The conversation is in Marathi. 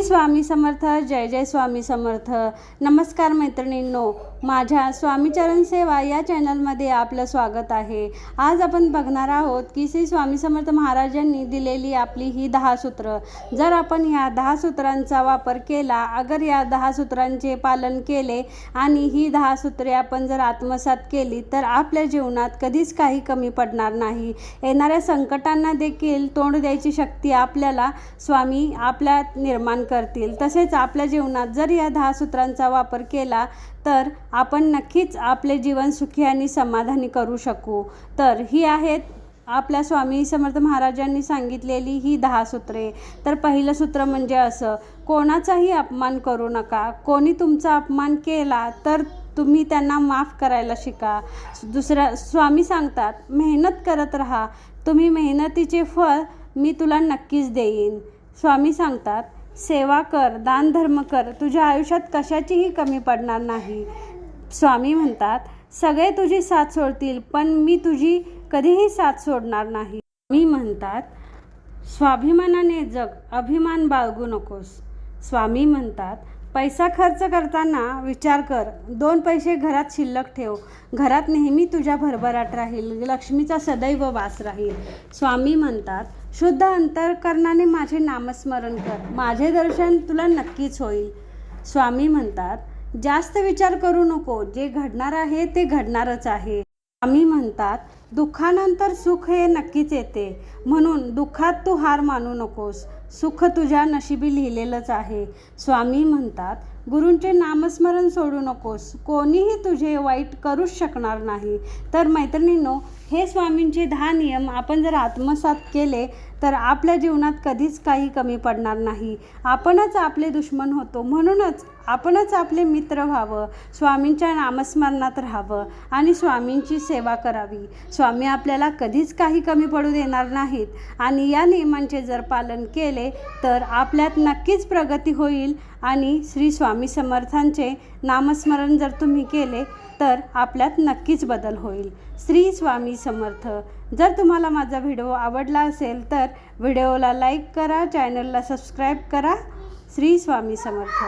स्वामी समर्थ. जय जय स्वामी समर्थ. नमस्कार मैत्रिणींनो, माझ्या स्वामीचरण सेवा या चॅनलमध्ये आपलं स्वागत आहे. आज आपण बघणार आहोत की श्री स्वामी समर्थ महाराजांनी दिलेली आपली ही 10 सूत्र. जर आपण ह्या 10 सूत्रांचा वापर केला, अगर या 10 सूत्रांचे पालन केले आणि ही 10 सूत्रे आपण जर आत्मसात केली तर आपल्या जीवनात कधीच काही कमी पडणार नाही. येणाऱ्या संकटांना देखील तोंड द्यायची शक्ती आपल्याला स्वामी आपल्यात निर्माण करतील. तसेच आपल्या जीवनात जर या 10 सूत्रांचा वापर केला तर आपण नक्कीच आपले जीवन सुखी आणि समाधानी करू शकू. तर ही आहेत आपल्या स्वामी समर्थ महाराजांनी सांगितलेली ही 10 सूत्रे. तर पहिलं सूत्र म्हणजे असं: कोणाचाही अपमान करू नका. कोणी तुमचा अपमान केला तर तुम्ही त्यांना माफ करायला शिका. दुसरं स्वामी सांगतात, मेहनत करत राहा. तुम्ही मेहनतीचे फळ मी तुला नक्कीच देईन. स्वामी सांगतात, सेवा कर, दान धर्म कर, तुझ्या आयुष्यात कशाचीही कमी पडणार नाही. स्वामी म्हणतात, सगळे तुझी साथ सोडतील पण मी तुझी कधीही साथ सोडणार नाही. स्वामी म्हणतात, स्वाभिमानाने जग, अभिमान बाळगू नकोस. स्वामी म्हणतात, पैसा खर्च करताना विचार कर. 2 पैसे घरात शिल्लक ठेव. घरात नेहमी तुझ्या भरभराट राहील. लक्ष्मीचा सदैव वास राहील. स्वामी म्हणतात, शुद्ध अंतःकरणाने माझे नामस्मरण कर. माझे दर्शन तुला नक्कीच होईल. स्वामी म्हणतात, जास्त विचार करू नको. जे घडणार आहे ते घडणारच आहे. स्वामी म्हणतात, दुःखानंतर सुख हे नक्कीच येते, म्हणून दुःखात तू हार मानू नकोस. सुख तुझ्या नशिबी लिहिलेलंच आहे. स्वामी म्हणतात, गुरूंचे नामस्मरण सोडू नकोस. कोणीही तुझे वाईट करूच शकणार नाही. तर मैत्रिणींनो, हे स्वामींचे 10 नियम आपण जर आत्मसात केले तर आपल्या जीवनात कधीच काही कमी पडणार नाही. आपणच आपले दुश्मन होतो, म्हणूनच आपणच आपले मित्र व्हावं, स्वामींच्या नामस्मरणात राहावं आणि स्वामींची सेवा करावी. स्वामी आपल्याला कधीच काही कमी पडू देणार नाहीत आणि या नियमांचे जर पालन केले तर आपल्यात नक्कीच प्रगती होईल आणि श्री स्वामी समर्थांचे नामस्मरण जर तुम्ही केले तर आपल्यात नक्कीच बदल होईल. श्री स्वामी समर्थ. जर तुम्हाला माझा व्हिडिओ आवडला असेल तर व्हिडिओला लाईक करा, चॅनलला सबस्क्राईब करा. श्री स्वामी समर्थ.